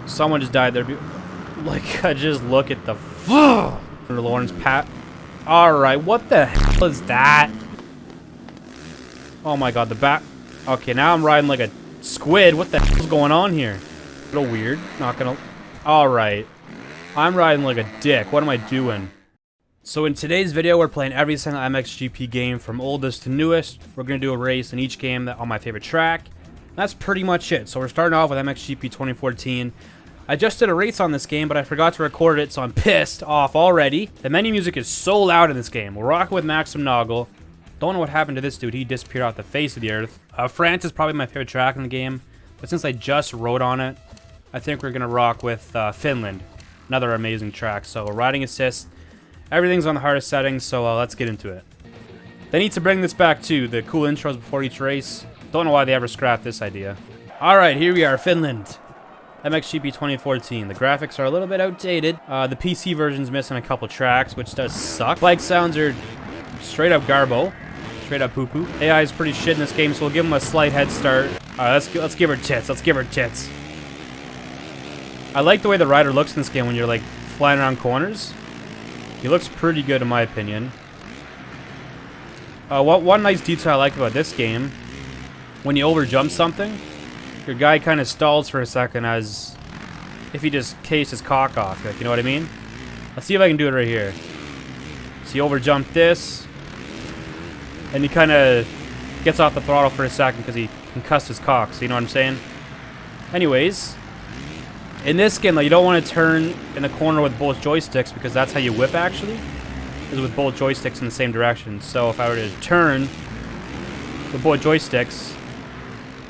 Someone just died there. Like, I just look at the Lawrence Pat. Alright, what the hell is that? Oh my god, the bat. Okay, now I'm riding like a squid. What the hell is going on here? A little weird. Not gonna. Alright. I'm riding like a dick. What am I doing? So in today's video, we're playing every single Mxgp game from oldest to newest. We're going to do a race in each game on my favorite track. That's pretty much it. So we're starting off with Mxgp 2014. I just did a race on this game, but I forgot to record it, so I'm pissed off already. The menu music is so loud in this game. We're rocking with Mxgp. Don't know what happened to this dude. He disappeared off the face of the earth. France is probably my favorite track in the game, but since I just rode on it, I think we're going to rock with Finland. Another amazing track. So riding assist. Everything's on the hardest settings, so let's get into it. They need to bring this back too, the cool intros before each race. Don't know why they ever scrapped this idea. Alright, here we are, Finland. Mxgp 2014. The graphics are a little bit outdated. The PC version's missing a couple tracks, which does suck. Bike sounds are straight up garbo. Straight up poo-poo. AI is pretty shit in this game, so we'll give them a slight head start. Alright, let's give her tits. Let's give her tits. I like the way the rider looks in this game when you're like flying around corners. He looks pretty good in my opinion. One nice detail I like about this game, when you overjump something, your guy kind of stalls for a second as if he just cased his cock off. Like, you know what I mean? Let's see if I can do it right here. So he overjumped this, and he kind of gets off the throttle for a second because he concussed his cock. So you know what I'm saying? Anyways. In this game, though, you don't want to turn in the corner with both joysticks because that's how you whip, actually. Is with both joysticks in the same direction. So if I were to turn with both joysticks...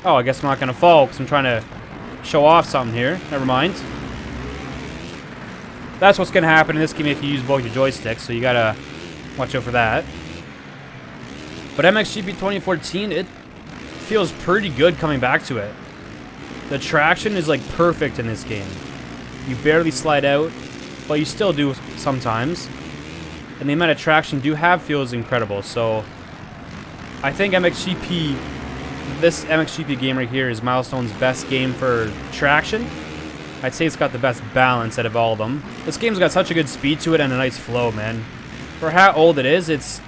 Oh, I guess I'm not going to fall because I'm trying to show off something here. Never mind. That's what's going to happen in this game if you use both your joysticks, so you got to watch out for that. But Mxgp 2014, it feels pretty good coming back to it. The traction is like perfect in this game. You barely slide out, but you still do sometimes. And the amount of traction you do have feels incredible. So I think this Mxgp game right here is Milestone's best game for traction. I'd say it's got the best balance out of all of them. This game's got such a good speed to it and a nice flow, man. For how old it is, it's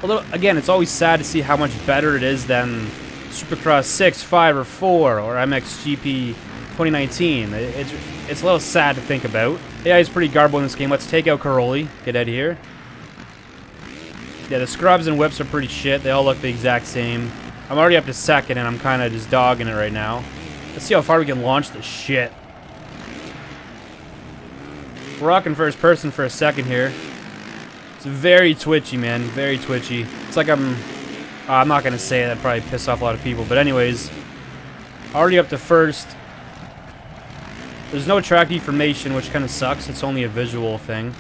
a little, again, it's always sad to see how much better it is than Supercross 6, 5, or 4, or Mxgp 2019. It's a little sad to think about. AI is pretty garbo in this game. Let's take out Caroli. Get out of here. Yeah, the scrubs and whips are pretty shit. They all look the exact same. I'm already up to second, and I'm kind of just dogging it right now. Let's see how far we can launch this shit. We're rocking first person for a second here. It's very twitchy, man. Very twitchy. It's like I'm not going to say it. That'd probably piss off a lot of people. But anyways, already up to first. There's no track deformation, which kind of sucks. It's only a visual thing.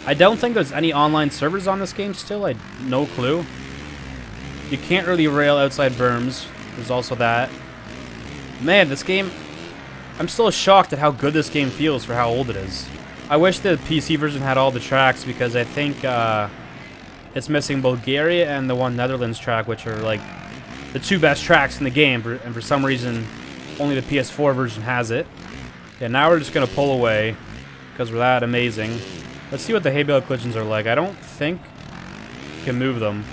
I don't think there's any online servers on this game still. No clue. You can't really rail outside berms. There's also that. Man, this game... I'm still shocked at how good this game feels for how old it is. I wish the PC version had all the tracks because I think... it's missing Bulgaria and the one Netherlands track, which are like the two best tracks in the game, and for some reason only the PS4 version has it. Yeah, now we're just gonna pull away because we're that amazing. Let's see what the hay bale collisions are like. I don't think you can move them.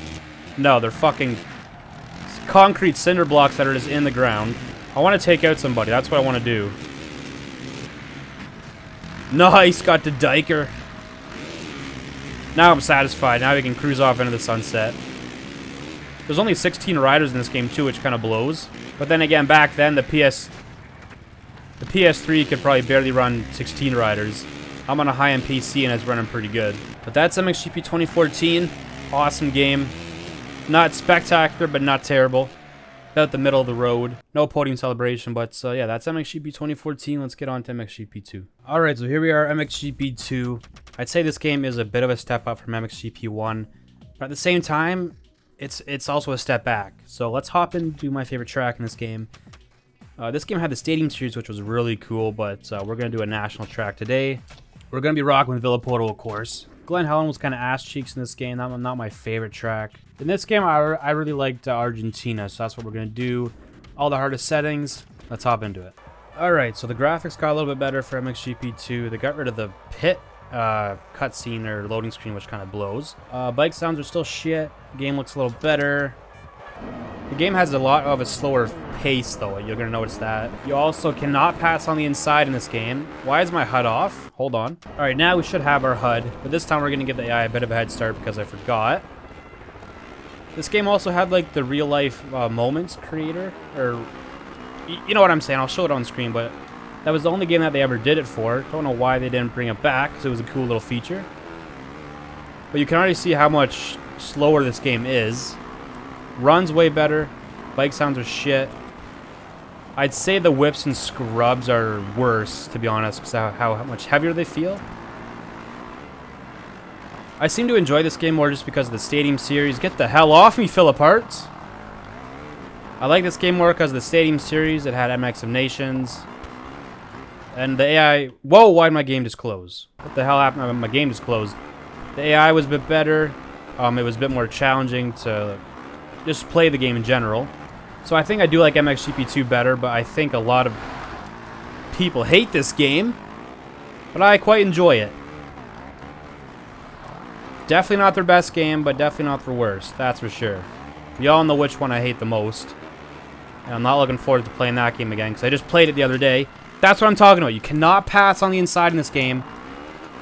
No, they're fucking concrete cinder blocks that are just in the ground. I want to take out somebody. That's what I want to do. Nice, got the diker. Now I'm satisfied. Now we can cruise off into the sunset. There's only 16 riders in this game too, which kind of blows. But then again, back then the PS3 could probably barely run 16 riders. I'm on a high-end PC and it's running pretty good. But that's Mxgp 2014. Awesome game. Not spectacular, but not terrible. About the middle of the road. No podium celebration, but yeah, that's Mxgp 2014. Let's get on to Mxgp 2. Alright, so here we are, Mxgp 2. I'd say this game is a bit of a step up from Mxgp 1. But at the same time, it's also a step back. So let's hop into my favorite track in this game. This game had the Stadium Series, which was really cool, but we're going to do a national track today. We're going to be rocking with Villapoto, of course. Glen Helen was kind of ass cheeks in this game. Not my favorite track. In this game, I really liked Argentina, so that's what we're going to do. All the hardest settings. Let's hop into it. Alright, so the graphics got a little bit better for Mxgp 2. They got rid of the pit cutscene or loading screen, which kind of blows. Bike sounds are still shit. The game looks a little better. The game has a lot of a slower pace, though. You're going to notice that. You also cannot pass on the inside in this game. Why is my HUD off? Hold on. Alright, now we should have our HUD. But this time we're going to give the AI a bit of a head start because I forgot. This game also had, like, the real-life moments creator. Or, you know what I'm saying. I'll show it on screen, but that was the only game that they ever did it for. Don't know why they didn't bring it back, because it was a cool little feature. But you can already see how much slower this game is. Runs way better. Bike sounds are shit. I'd say the whips and scrubs are worse, to be honest, because how much heavier they feel. I seem to enjoy this game more just because of the Stadium series. Get the hell off me, Philip Arts! I like this game more because of the Stadium series. It had MX of Nations. And the AI... Whoa, why did my game just close? What the hell happened? My game just closed. The AI was a bit better. It was a bit more challenging to just play the game in general. So I think I do like Mxgp 2 better, but I think a lot of people hate this game. But I quite enjoy it. Definitely not their best game, but definitely not their worst. That's for sure. We all know which one I hate the most. And I'm not looking forward to playing that game again, because I just played it the other day. That's what I'm talking about. You cannot pass on the inside in this game.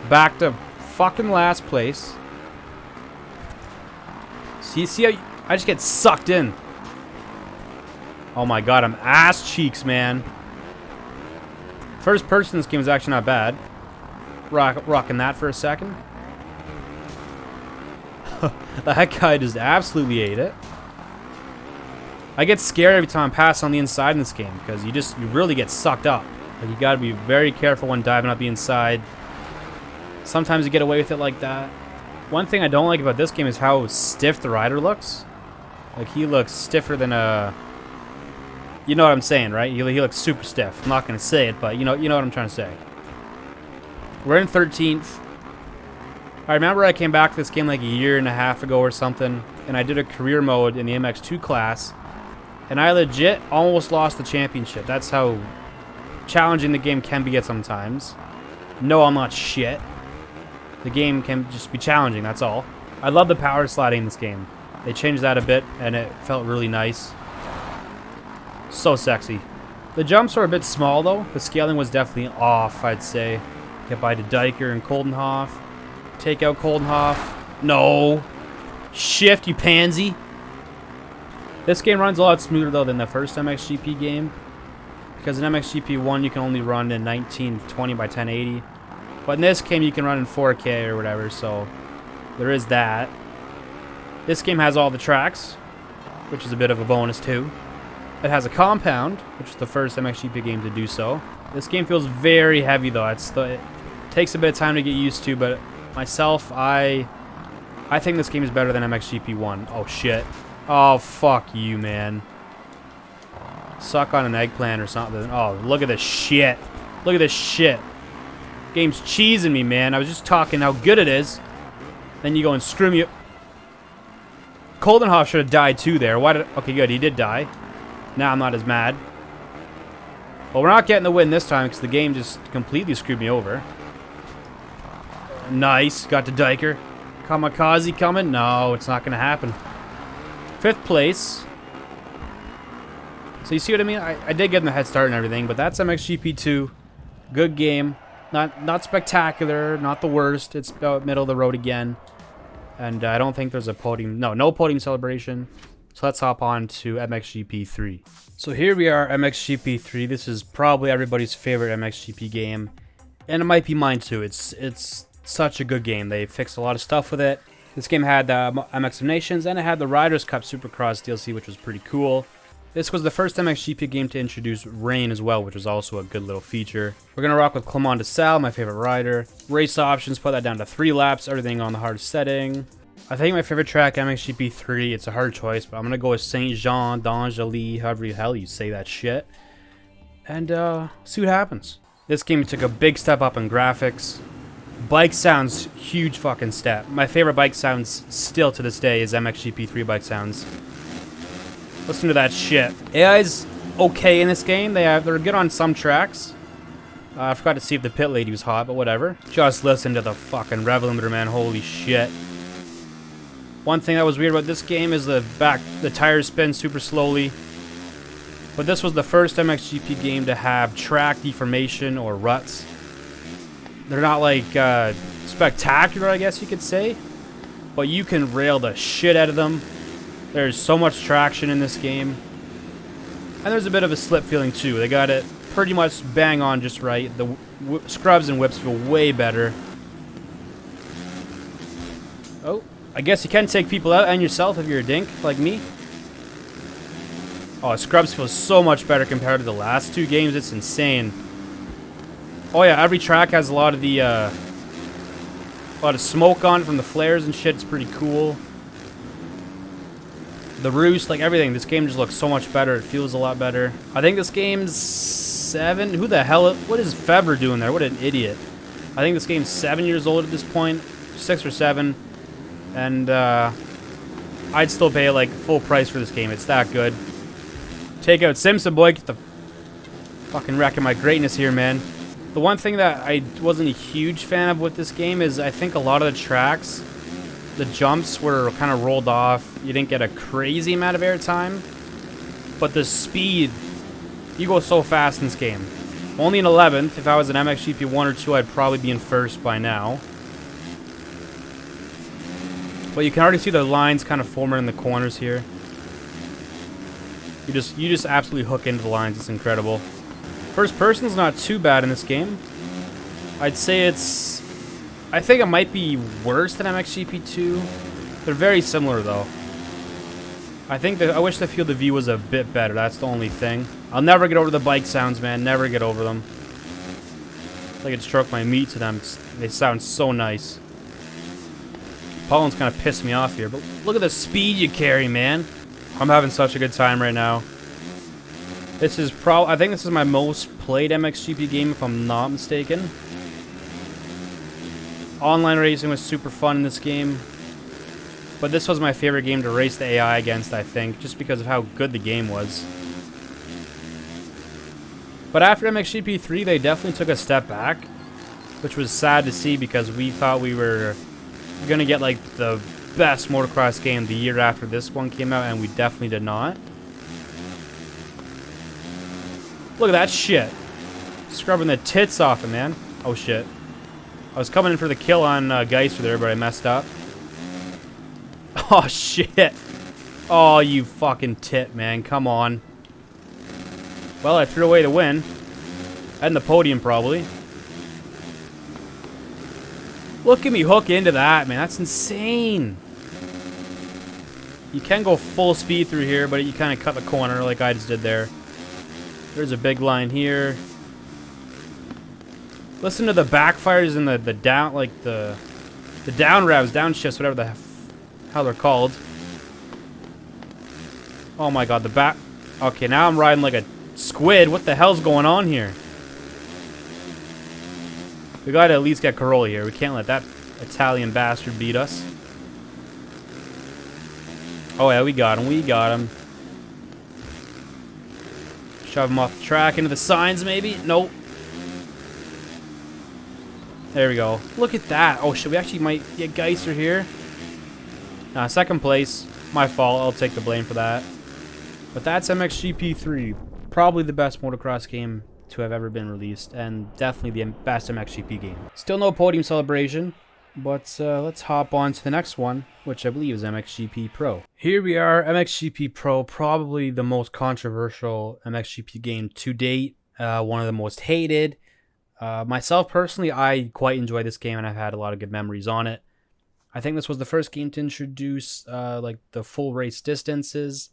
Back to fucking last place. See how I just get sucked in. Oh my god, I'm ass cheeks, man. First person in this game is actually not bad. Rocking that for a second. That guy just absolutely ate it. I get scared every time I pass on the inside in this game because you really get sucked up. Like, you gotta be very careful when diving up the inside. Sometimes you get away with it like that. One thing I don't like about this game is how stiff the rider looks. Like, he looks stiffer than a... You know what I'm saying, right? He looks super stiff. I'm not gonna say it, but you know what I'm trying to say. We're in 13th. I remember I came back to this game like a year and a half ago or something, and I did a career mode in the MX2 class, and I legit almost lost the championship. That's how challenging the game can be at sometimes. No, I'm not shit. The game can just be challenging, that's all. I love the power sliding in this game. They changed that a bit, and it felt really nice. So sexy. The jumps are a bit small, though. The scaling was definitely off, I'd say. Get by to Diker and Koldenhoff. Take out Koldenhoff. No. Shift, you pansy. This game runs a lot smoother, though, than the first Mxgp game. Because in MXGP 1, you can only run in 1920 by 1080. But in this game, you can run in 4K or whatever, so there is that. This game has all the tracks, which is a bit of a bonus, too. It has a compound, which is the first MXGP game to do so. This game feels very heavy, though. It takes a bit of time to get used to, but myself, I think this game is better than MXGP 1. Oh, shit. Oh, fuck you, man. Suck on an eggplant or something. Oh, look at this shit. Look at this shit. Game's cheesing me, man. I was just talking how good it is. Then you go and screw me up. Koldenhoff should have died, too, there. Why did... Okay, good. He did die. Now I'm not as mad. Well, we're not getting the win this time because the game just completely screwed me over. Nice. Got to Diker. Kamikaze coming? No, it's not going to happen. 5th place. So you see what I mean? I did get in the head start and everything, but that's MXGP 2. Good game. Not spectacular. Not the worst. It's about middle of the road again. And I don't think there's a podium. No podium celebration. So let's hop on to MXGP 3. So here we are, MXGP 3. This is probably everybody's favorite MXGP game. And it might be mine too. It's such a good game. They fixed a lot of stuff with it. This game had MX of Nations, and it had the Riders Cup Supercross DLC, which was pretty cool. This was the first MXGP game to introduce rain as well, which was also a good little feature. We're going to rock with Clement de Sal, my favorite rider. Race options, put that down to 3 laps, everything on the hard setting. I think my favorite track, MXGP 3, it's a hard choice, but I'm going to go with Saint Jean d'Angely, however the hell you say that shit. And see what happens. This game took a big step up in graphics. Bike sounds, huge fucking step. My favorite bike sounds still to this day is MXGP 3 bike sounds. Listen to that shit. AI's okay in this game. They're good on some tracks. I forgot to see if the pit lady was hot, but whatever. Just listen to the fucking rev limiter, man. Holy shit. One thing that was weird about this game is the tires spin super slowly. But this was the first Mxgp game to have track deformation or ruts. They're not like spectacular, I guess you could say. But you can rail the shit out of them. There's so much traction in this game. And there's a bit of a slip feeling too. They got it pretty much bang on just right. The scrubs and whips feel way better. Oh, I guess you can take people out and yourself if you're a dink like me. Oh, scrubs feels so much better compared to the last two games. It's insane. Oh yeah, every track has a lot of the a lot of smoke on it from the flares and shit. It's pretty cool. The roost, like everything. This game just looks so much better. It feels a lot better. I think this game's 7. Who the hell? What is Feber doing there? What an idiot. I think this game's 7 years old at this point. 6 or 7. And I'd still pay like full price for this game. It's that good. Take out Simpson, boy. Get the fucking wrecking my greatness here, man. The one thing that I wasn't a huge fan of with this game is I think a lot of the tracks, the jumps were kind of rolled off. You didn't get a crazy amount of airtime. But the speed, you go so fast in this game. Only in 11th. If I was an Mxgp 1 or 2, I'd probably be in 1st by now. But you can already see the lines kind of forming in the corners here. You just absolutely hook into the lines. It's incredible. First person's not too bad in this game. I'd say I think it might be worse than Mxgp 2. They're very similar though. I wish the field of view was a bit better. That's the only thing. I'll never get over the bike sounds, man. Never get over them. It's like it struck my meat to them. They sound so nice. Pollen's kind of pissed me off here, but look at the speed you carry, man. I'm having such a good time right now. This is I think this is my most played Mxgp game, if I'm not mistaken. Online racing was super fun in this game. But this was my favorite game to race the AI against, I think, just because of how good the game was. But after Mxgp 3, they definitely took a step back, which was sad to see because we thought we were going to get like the best motocross game the year after this one came out, and we definitely did not. Look at that shit. Scrubbing the tits off it, man. Oh shit. I was coming in for the kill on Geister there, but I messed up. Oh shit. Oh, you fucking tit, man. Come on. Well, I threw away the win. And the podium, probably. Look at me hook into that, man. That's insane. You can go full speed through here, but you kind of cut the corner like I just did there. There's a big line here. Listen to the backfires and the down, like the down revs, downshifts, whatever the hell they're called. Oh my god, the back. Okay, now I'm riding like a squid. What the hell's going on here? We gotta at least get Corolla here. We can't let that Italian bastard beat us. Oh yeah, we got him. We got him. Shove him off the track into the signs, maybe? Nope. There we go. Look at that. Oh shit, we actually might get Geister here. Second place. My fault. I'll take the blame for that. But that's Mxgp 3. Probably the best motocross game to have ever been released, and definitely the best Mxgp game. Still no podium celebration, but let's hop on to the next one, which I believe is Mxgp Pro. Here we are, Mxgp Pro, probably the most controversial Mxgp game to date, one of the most hated. Myself personally, I quite enjoy this game, and I've had a lot of good memories on it. I think this was the first game to introduce like the full race distances.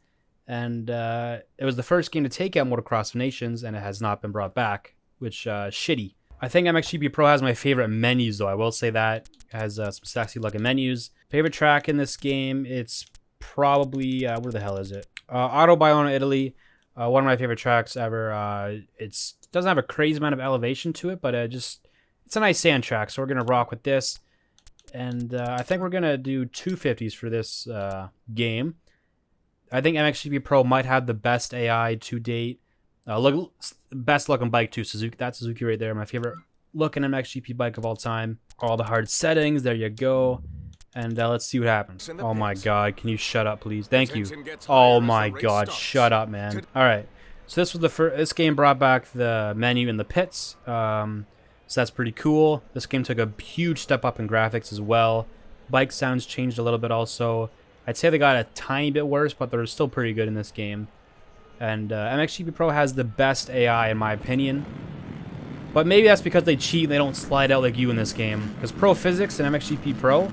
And it was the first game to take out Motocross of Nations, and it has not been brought back, which shitty. I think Mxgp Pro has my favorite menus, though. I will say that. It has some sexy looking menus. Favorite track in this game, it's probably, where the hell is it? Autobiona, Italy. One of my favorite tracks ever. It doesn't have a crazy amount of elevation to it, but it's a nice sand track, so we're going to rock with this. And I think we're going to do 250s for this game. I think Mxgp Pro might have the best AI to date. Look, best looking bike too, Suzuki. That's Suzuki right there. My favorite looking MXGP bike of all time. All the hard settings. There you go. And let's see what happens. Oh my god, can you shut up, please? Thank you. Oh my god, shut up, man. All right. So this was the first. This game brought back the menu in the pits. So that's pretty cool. This game took a huge step up in graphics as well. Bike sounds changed a little bit also. I'd say they got a tiny bit worse, but they're still pretty good in this game. And Mxgp Pro has the best AI in my opinion. But maybe that's because they cheat and they don't slide out like you in this game. Because Pro Physics and MXGP Pro,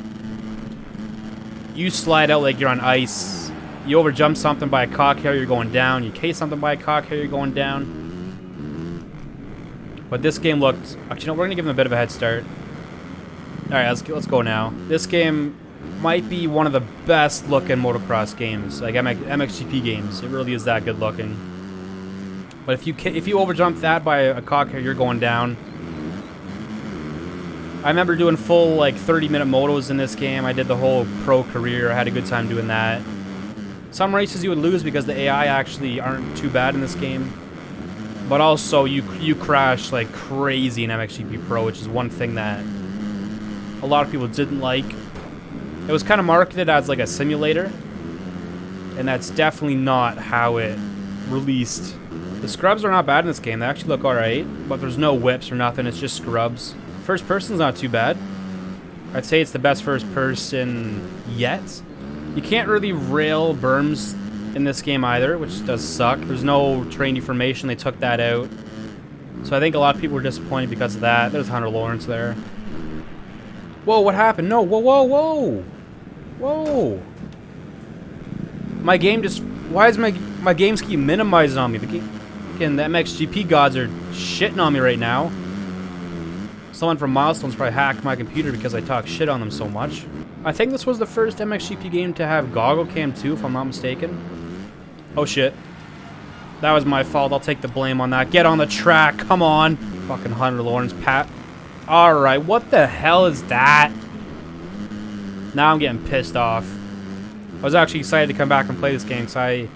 you slide out like you're on ice. You overjump something by a cock carrier, you're going down. You case something by a cock carrier, you're going down. But this game looked... Actually, no, we're going to give them a bit of a head start. Alright, let's go now. This game might be one of the best looking motocross games, like MXGP games. It really is that good looking. But if you overjump that by a cock carrier, you're going down. I remember doing full like 30-minute motos in this game. I did the whole pro career. I had a good time doing that. Some races you would lose because the AI actually aren't too bad in this game. But also you crash like crazy in MXGP Pro, which is one thing that a lot of people didn't like. It was kind of marketed as like a simulator, and that's definitely not how it released. The scrubs are not bad in this game. They actually look alright, but there's no whips or nothing. It's just scrubs. First person's not too bad. I'd say it's the best first person yet. You can't really rail berms in this game either, which does suck. There's no terrain deformation. They took that out. So I think a lot of people were disappointed because of that. There's Hunter Lawrence there. Whoa, what happened? No, whoa, whoa, whoa. Whoa. My game just... Why is my games keep minimizing on me? The MXGP gods are shitting on me right now. Someone from Milestone's probably hacked my computer because I talk shit on them so much. I think this was the first MXGP game to have goggle cam too, if I'm not mistaken. Oh shit. That was my fault. I'll take the blame on that. Get on the track. Come on. Fucking Hunter Lawrence, Pat. Alright, what the hell is that? Now I'm getting pissed off. I was actually excited to come back and play this game because I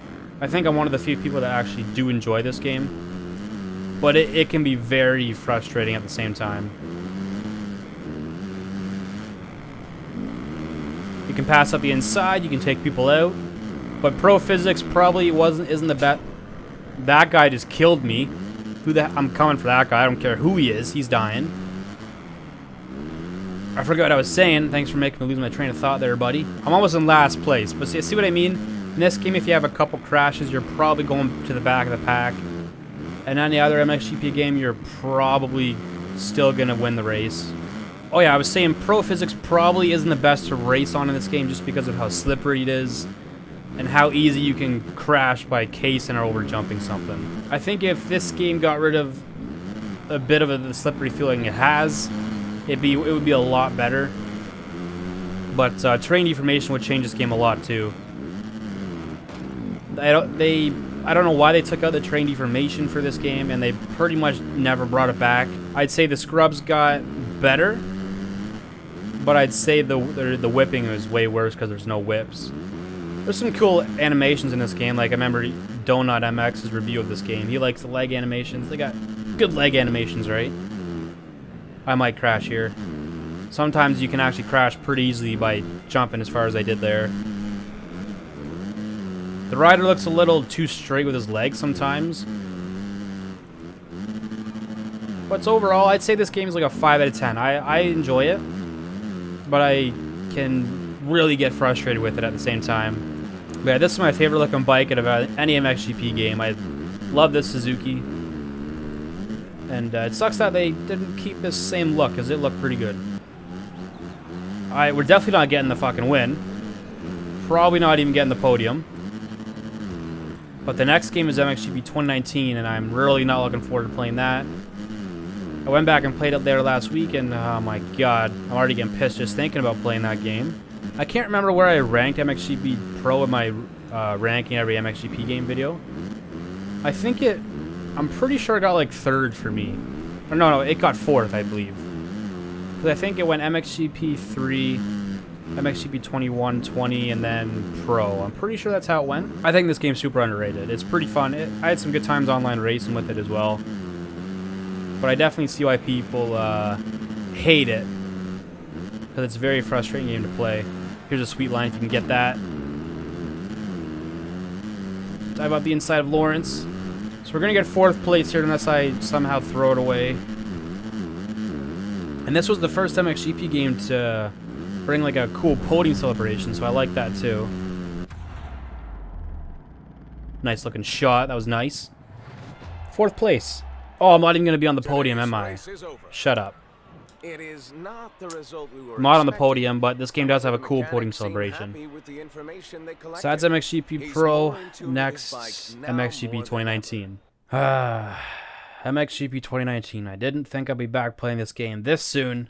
think I'm one of the few people that actually do enjoy this game. But it can be very frustrating at the same time. You can pass up the inside, you can take people out. But Pro Physics probably isn't the best. That guy just killed me. I'm coming for that guy. I don't care who he is. He's dying. I forgot what I was saying. Thanks for making me lose my train of thought there, buddy. I'm almost in last place. But see what I mean? In this game, if you have a couple crashes, you're probably going to the back of the pack. And any other MXGP game, you're probably still going to win the race. Oh yeah, I was saying Pro Physics probably isn't the best to race on in this game just because of how slippery it is. And how easy you can crash by casing or over jumping something. I think if this game got rid of a bit of the slippery feeling it has, it would be a lot better. But terrain deformation would change this game a lot too. I don't know why they took out the terrain deformation for this game, and they pretty much never brought it back. I'd say the scrubs got better, but I'd say the whipping is way worse because there's no whips. There's some cool animations in this game. Like I remember Donut MX's review of this game. He likes the leg animations. They got good leg animations, right? I might crash here. Sometimes you can actually crash pretty easily by jumping as far as I did there. The rider looks a little too straight with his legs sometimes. But overall, I'd say this game is like a 5 out of 10. I enjoy it, but I can really get frustrated with it at the same time. But yeah, this is my favorite looking bike out of any MXGP game. I love this Suzuki. And it sucks that they didn't keep this same look, because it looked pretty good. Alright, we're definitely not getting the fucking win. Probably not even getting the podium. But the next game is MXGP 2019, and I'm really not looking forward to playing that. I went back and played it there last week, and oh my god, I'm already getting pissed just thinking about playing that game. I can't remember where I ranked MXGP Pro in my ranking every MXGP game video. I think I'm pretty sure it got like 3rd for me. Or no, it got 4th, I believe. Because I think it went MXGP 3, Mxgp 21, 20, and then Pro. I'm pretty sure that's how it went. I think this game's super underrated. It's pretty fun. I had some good times online racing with it as well. But I definitely see why people hate it. Because it's a very frustrating game to play. Here's a sweet line if you can get that. Dive up the inside of Lawrence. So we're going to get 4th place here unless I somehow throw it away. And this was the first Mxgp game to bring like a cool podium celebration, so I like that too. Nice looking shot, that was nice. 4th place. Oh, I'm not even going to be on the podium, am I? Shut up. It is not the result we were I'm not on the podium, but this game does have a cool podium celebration. So that's Mxgp Pro, next Mxgp 2019. Mxgp 2019. I didn't think I'd be back playing this game this soon,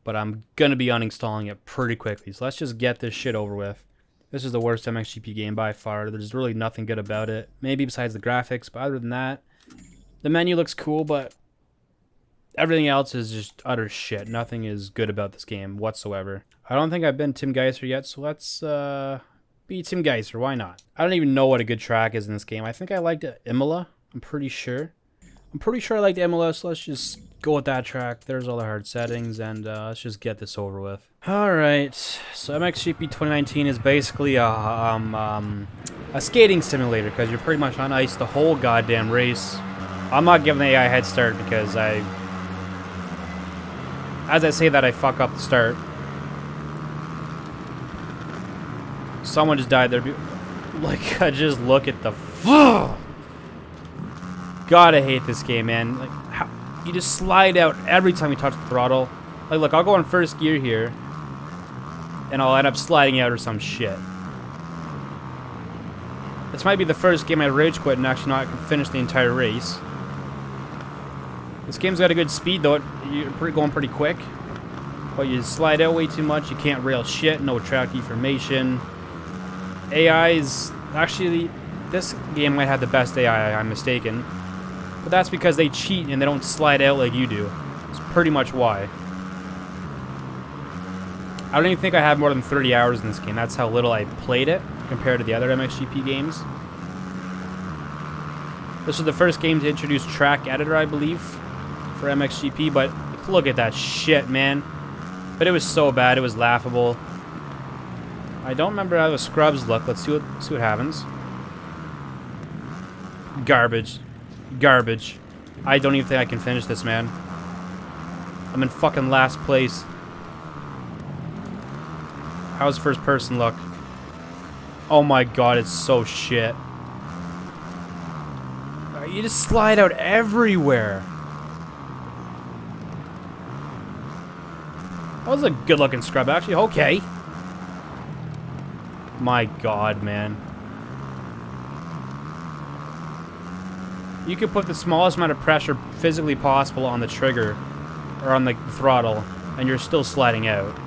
but I'm going to be uninstalling it pretty quickly. So let's just get this shit over with. This is the worst Mxgp game by far. There's really nothing good about it. Maybe besides the graphics, but other than that, the menu looks cool, but everything else is just utter shit. Nothing is good about this game whatsoever. I don't think I've been Tim Geiser yet, so let's be Tim Geiser. Why not? I don't even know what a good track is in this game. I think I liked Imola. I'm pretty sure. I liked Imola, so let's just go with that track. There's all the hard settings, and let's just get this over with. Alright, so Mxgp 2019 is basically a skating simulator, because you're pretty much on ice the whole goddamn race. I'm not giving the AI a head start because as I say that, I fuck up the start. Someone just died there. Like, I just look at the... God, I hate this game, man. Like, how, you just slide out every time you touch the throttle. Like, look, I'll go in 1st gear here, and I'll end up sliding out or some shit. This might be the first game I rage quit and actually not finish the entire race. This game's got a good speed, though. You're going pretty quick. But you slide out way too much. You can't rail shit. No track deformation. AI is... Actually, this game might have the best AI, I'm mistaken. But that's because they cheat and they don't slide out like you do. That's pretty much why. I don't even think I have more than 30 hours in this game. That's how little I played it compared to the other Mxgp games. This was the first game to introduce Track Editor, I believe, for Mxgp, but look at that shit, man. But it was so bad, it was laughable. I don't remember how the scrubs look. Let's see what happens. Garbage. Garbage. I don't even think I can finish this, man. I'm in fucking last place. How's first person look? Oh my god, it's so shit. You just slide out everywhere. That was a good looking scrub, actually. Okay. My god, man. You could put the smallest amount of pressure physically possible on the trigger or on the throttle, and you're still sliding out.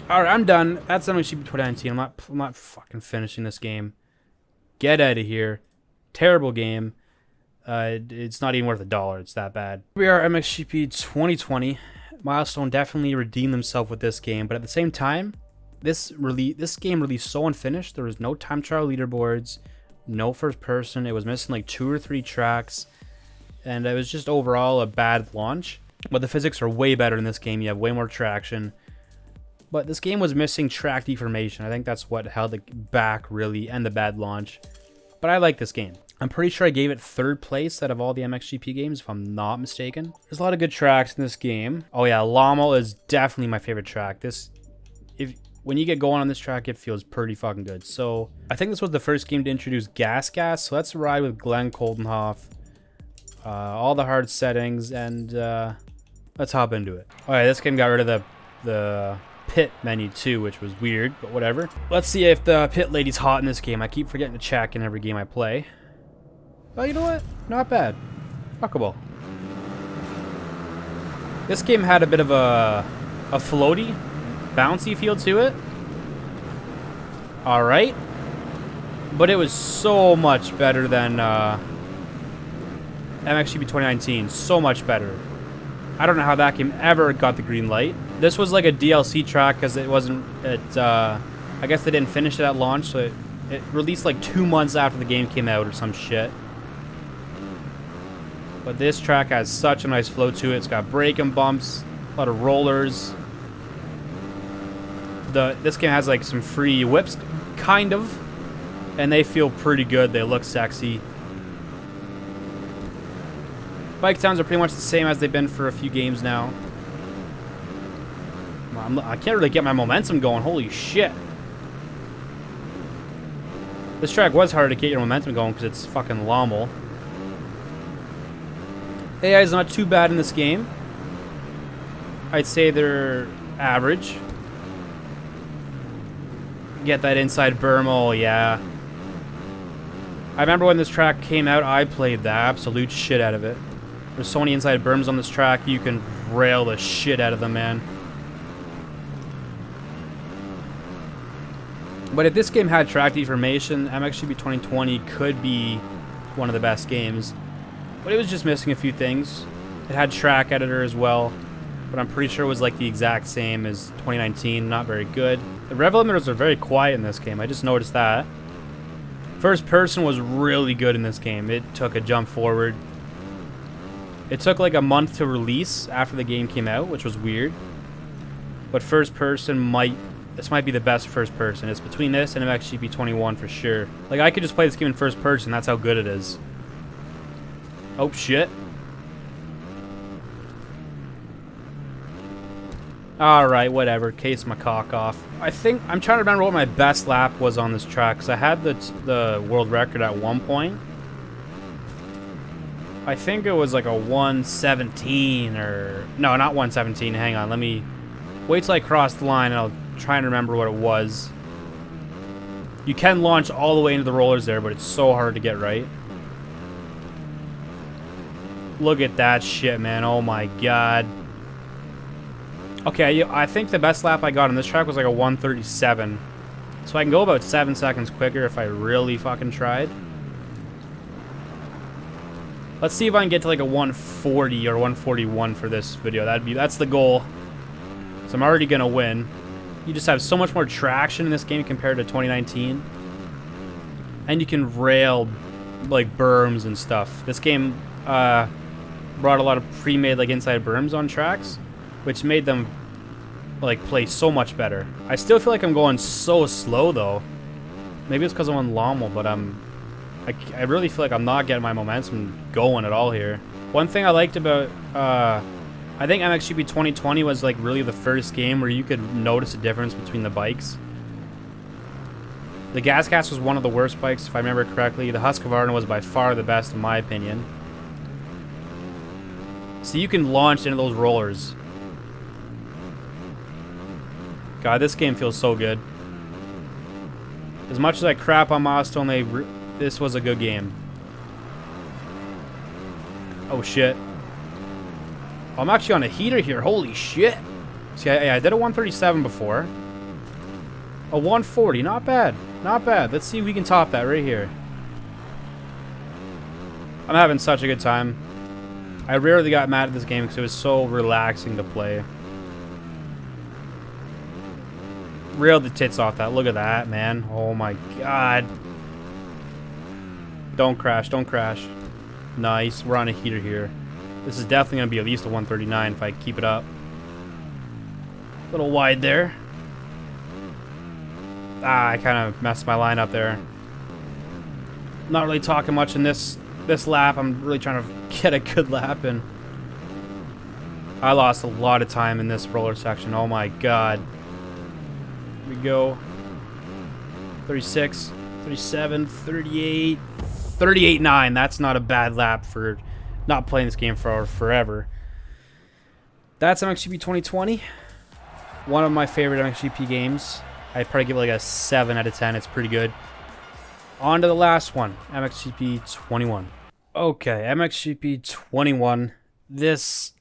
Alright, I'm done. That's Mxgp 2019. I'm not fucking finishing this game. Get out of here. Terrible game. It's not even worth $1. It's that bad. We are Mxgp 2020. Milestone definitely redeemed themselves with this game, but at the same time, this game released so unfinished. There was no time trial leaderboards, no first person. It was missing like 2 or 3 tracks, and it was just overall a bad launch. But the physics are way better in this game. You have way more traction. But this game was missing track deformation. I think that's what held it back, really, and the bad launch. But I like this game. I'm pretty sure I gave it 3rd place out of all the Mxgp games, if I'm not mistaken. There's a lot of good tracks in this game. Oh yeah, Lommel is definitely my favorite track. When you get going on this track, it feels pretty fucking good. So, I think this was the first game to introduce Gas. So let's ride with Glenn Coldenhoff. All the hard settings, and let's hop into it. Alright, this game got rid of the pit menu too, which was weird, but whatever. Let's see if the pit lady's hot in this game. I keep forgetting to check in every game I play. Oh, you know what? Not bad. Fuckable. This game had a bit of a floaty, bouncy feel to it. Alright. But it was so much better than Mxgp 2019. So much better. I don't know how that game ever got the green light. This was like a DLC track because it wasn't. I guess they didn't finish it at launch, so it released like 2 months after the game came out or some shit. But this track has such a nice flow to it. It's got braking bumps, a lot of rollers. This game has like some free whips, kind of, and they feel pretty good. They look sexy. Bike sounds are pretty much the same as they've been for a few games now. I can't really get my momentum going. Holy shit. This track was hard to get your momentum going because it's fucking Lommel. AI is not too bad in this game. I'd say they're average. Get that inside berm, oh yeah. I remember when this track came out, I played the absolute shit out of it. There's so many inside berms on this track, you can rail the shit out of them, man. But if this game had track deformation, Mxgp 2020 could be one of the best games. But it was just missing a few things. It had track editor as well, but I'm pretty sure it was like the exact same as 2019, not very good. The rev limiters are very quiet in this game, I just noticed that. First person was really good in this game. It took a jump forward. It took like a month to release after the game came out, which was weird. But first person this might be the best first person. It's between this and Mxgp 21 for sure. Like I could just play this game in first person, that's how good it is. Oh shit. Alright, whatever. Case my cock off. I'm trying to remember what my best lap was on this track, because I had the world record at one point. I think it was like a 117 or... No, not 117. Hang on, let me... Wait till I cross the line and I'll try and remember what it was. You can launch all the way into the rollers there, but it's so hard to get right. Look at that shit, man. Oh my god. Okay, I think the best lap I got on this track was like a 137. So I can go about 7 seconds quicker if I really fucking tried. Let's see if I can get to like a 140 or 141 for this video. That's the goal. So I'm already gonna win. You just have so much more traction in this game compared to 2019. And you can rail like berms and stuff. This game brought a lot of pre-made like inside berms on tracks, which made them like play so much better. I still feel like I'm going so slow though. Maybe it's because I'm on Lommel, but I really feel like I'm not getting my momentum going at all here. One thing I liked about I think Mxgp 2020 was like really the first game where you could notice a difference between the bikes. The Gascast was one of the worst bikes if I remember correctly. The Husqvarna was by far the best in my opinion. So you can launch into those rollers. God, this game feels so good. As much as I crap on Milestone, this was a good game. Oh shit. Oh, I'm actually on a heater here. Holy shit. See, I did a 137 before. A 140, not bad. Not bad. Let's see if we can top that right here. I'm having such a good time. I rarely got mad at this game because it was so relaxing to play. Railed the tits off that. Look at that, man. Oh my god. Don't crash. Don't crash. Nice. We're on a heater here. This is definitely going to be at least a 139 if I keep it up. A little wide there. Ah, I kind of messed my line up there. Not really talking much in this lap. I'm really trying to get a good lap in. I lost a lot of time in this roller section. Oh my god. Here we go. 36, 37, 38, 38.9. That's not a bad lap for not playing this game for forever. That's Mxgp 2020. One of my favorite Mxgp games. I'd probably give it like a 7 out of 10. It's pretty good. On to the last one, Mxgp 21. Okay, Mxgp 21. This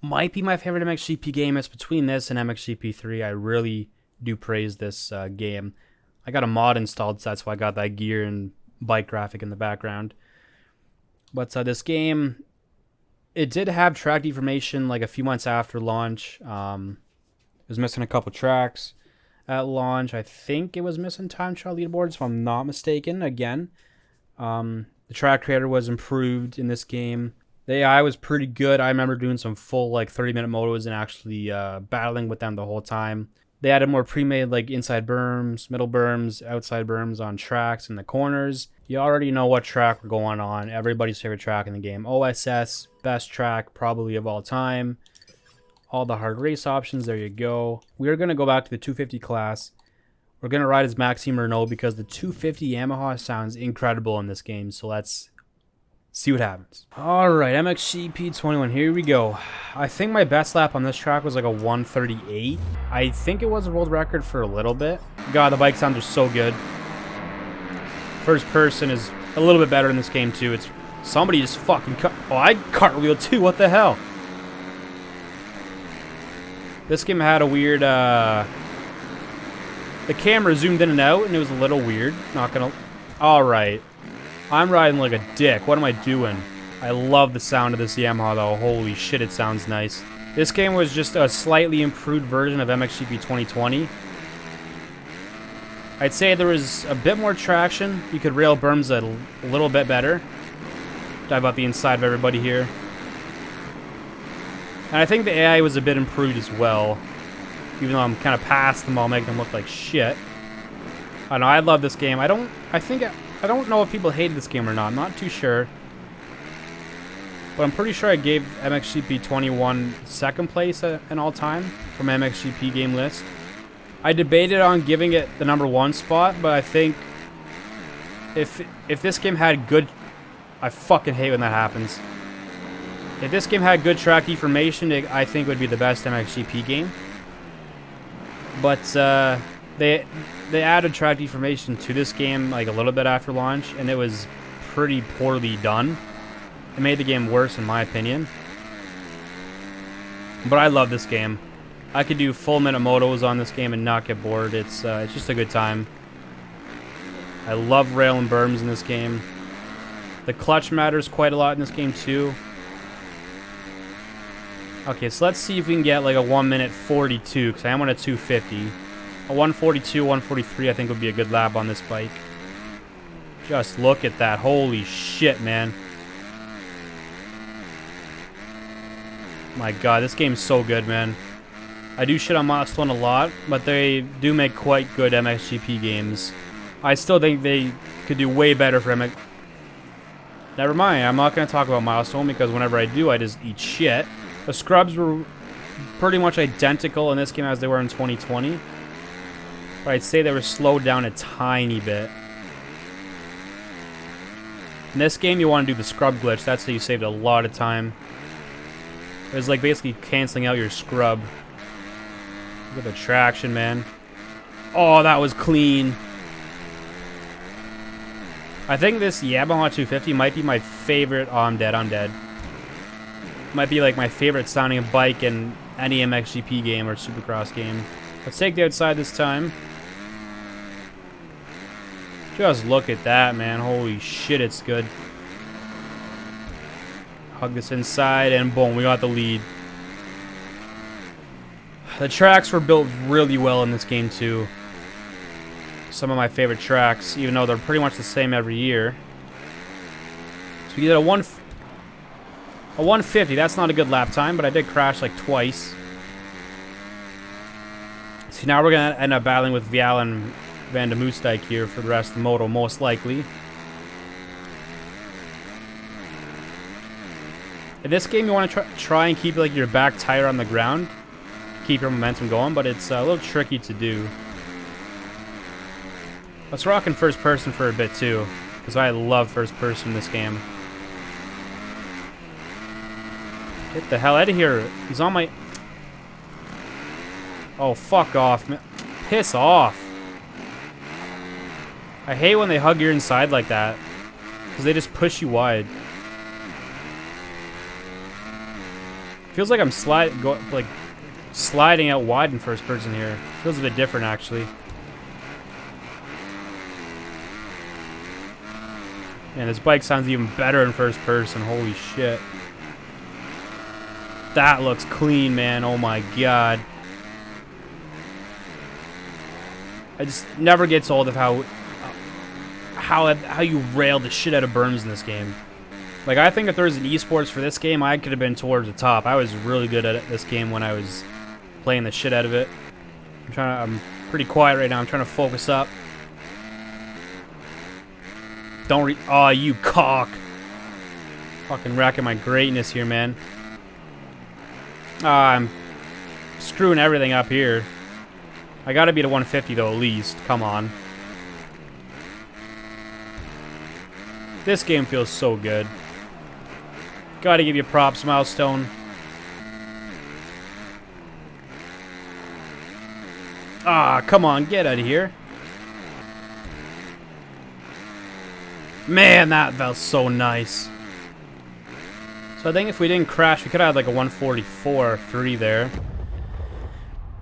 might be my favorite Mxgp game. It's between this and Mxgp 3. I really do praise this game. I got a mod installed, so that's why I got that gear and bike graphic in the background. But this game, It did have track deformation like a few months after launch. It was missing a couple tracks at launch. I think it was missing time trial leaderboards, if I'm not mistaken. Again, the track creator was improved in this game. The AI was pretty good. I remember doing some full like 30-minute motos and actually battling with them the whole time. They added more pre-made like inside berms, middle berms, outside berms on tracks in the corners. You already know what track we're going on. Everybody's favorite track in the game. OSS, best track probably of all time. All the hard race options, there you go. We're going to go back to the 250 class. We're going to ride as Maxime Renault because the 250 Yamaha sounds incredible in this game. So let's see what happens. Alright, Mxgp 21, here we go. I think my best lap on this track was like a 138. I think it was a world record for a little bit. God, the bike sounds are so good. First person is a little bit better in this game too. It's somebody just fucking oh, I cartwheel too, what the hell? This game had a weird, the camera zoomed in and out and it was a little weird. Not gonna, alright. I'm riding like a dick. What am I doing? I love the sound of this Yamaha though. Holy shit, it sounds nice. This game was just a slightly improved version of Mxgp 2020. I'd say there was a bit more traction. You could rail berms a little bit better. Dive up the inside of everybody here. And I think the AI was a bit improved as well. Even though I'm kind of past them all, making them look like shit. I know, I love this game. I don't know if people hated this game or not. I'm not too sure. But I'm pretty sure I gave Mxgp 21 second place in all time from Mxgp game list. I debated on giving it the #1 spot, but I think if this game had good... I fucking hate when that happens. If this game had good track deformation, I think it would be the best Mxgp game. But they added track deformation to this game like a little bit after launch, and it was pretty poorly done. It made the game worse in my opinion. But I love this game. I could do full minute motos on this game and not get bored. It's just a good time. I love rail and berms in this game. The clutch matters quite a lot in this game too. Okay, so let's see if we can get like a 1:42, because I am on a 250. A 1:42, 1:43 I think would be a good lap on this bike. Just look at that. Holy shit, man. My god, this game's so good, man. I do shit on Milestone a lot, but they do make quite good Mxgp games. I still think they could do way better for MX... Never mind, I'm not going to talk about Milestone because whenever I do, I just eat shit. The scrubs were pretty much identical in this game as they were in 2020. But I'd say they were slowed down a tiny bit. In this game, you want to do the scrub glitch. That's how you saved a lot of time. It was like basically canceling out your scrub. Look at the traction, man. Oh, that was clean. I think this Yamaha 250 might be my favorite. Oh, I'm dead. Might be like my favorite sounding bike in any Mxgp game or Supercross game. Let's take the outside this time. Just look at that, man. Holy shit, it's good. Hug this inside, and boom, we got the lead. The tracks were built really well in this game, too. Some of my favorite tracks, even though they're pretty much the same every year. So we did a 150. That's not a good lap time, but I did crash like twice. So now we're going to end up battling with Vial and Van de Moosdijk here for the rest of the moto, most likely. In this game, you want to try and keep like your back tire on the ground. Keep your momentum going, but it's a little tricky to do. Let's rock in first person for a bit too, because I love first person in this game. Get the hell out of here. He's on my... Oh, fuck off, man. Piss off. I hate when they hug your inside like that, because they just push you wide. Feels like I'm sliding out wide in first person here. Feels a bit different, actually. Man, this bike sounds even better in first person. Holy shit. That looks clean, man. Oh my god. I just never gets old of how you rail the shit out of berms in this game. Like, I think if there was an esports for this game, I could have been towards the top. I was really good at this game when I was playing the shit out of it. I'm pretty quiet right now. I'm trying to focus up. Oh, you cock. Fucking racking my greatness here, man. I'm screwing everything up here. I gotta beat a 150 though, at least. Come on. This game feels so good. Gotta give you props, Milestone. Ah, come on, get out of here. Man, that felt so nice. So I think if we didn't crash, we could have had like a 144.3 there.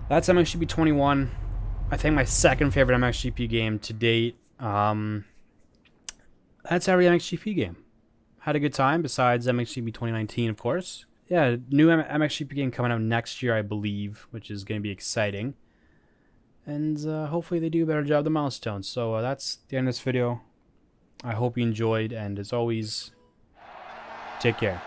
That's Mxgp 21. I think my second favorite Mxgp game to date. That's every Mxgp game. Had a good time, besides Mxgp 2019, of course. Yeah, new Mxgp game coming out next year, I believe, which is going to be exciting. And hopefully they do a better job than Milestone. So that's the end of this video. I hope you enjoyed, and as always, take care.